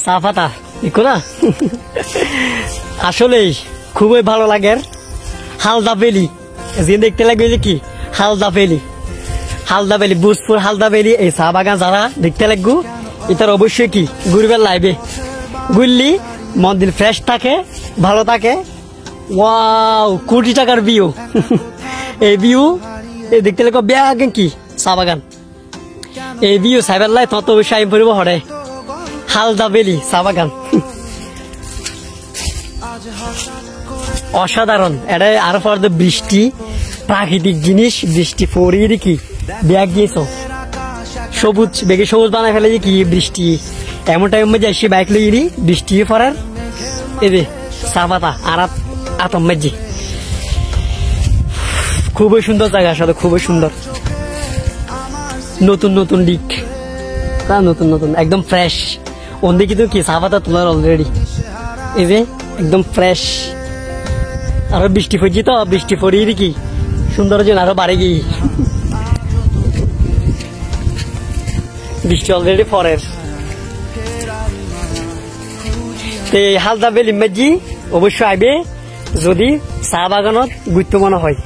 চা পাতা দেখো না আসলে খুবই ভালো লাগে হালদা ভ্যালি যে দেখতে লাগবে যে কি হালদা ভ্যালি বুজপুর হালদা ভ্যালি এই চা বাগান যারা দেখতে লাগবো এটার অবশ্যই কি ঘুরবে লাইবে ঘুরলি মন দিল ফ্রেশ থাকে ভালো থাকে ওয়াও কোটি টাকার ভিউ এই ভিউ এই দেখতে লাগবে ব্যাগ কি চা বাগান এই ভিউ সাইবার লাই তত অবশ্যই আইম পড়ব হরে হালদা ভ্যালি চা বাগান অসাধারণ এটা আর পর বৃষ্টি প্রাকৃতিক জিনিস বৃষ্টি পড়িয়ে কি ব্যাগ দিয়েছ সবুজ বেগে সবুজ বানায় ফেলে কি বৃষ্টি এমন টাইম মধ্যে এসে বাইক লইরি বৃষ্টি পড়ার এই যে চা পাতা আর আতম মাঝি খুবই সুন্দর জায়গা আসলে খুবই সুন্দর নতুন নতুন দিক নতুন নতুন একদম ফ্রেশ ওদিকে তো কি চা পাতা তোলার অলরেডি এই যে একদম ফ্রেশ আরো বৃষ্টি পড়ছি তো বৃষ্টি পড়িয়ে কি সুন্দর যেন আরো বাড়ে গিয়ে বৃষ্টি অলরেডি পরের হালদা ভ্যালি মাঝি অবশ্যই আইবে যদি চা বাগানত গুরুত্ব মনে হয়।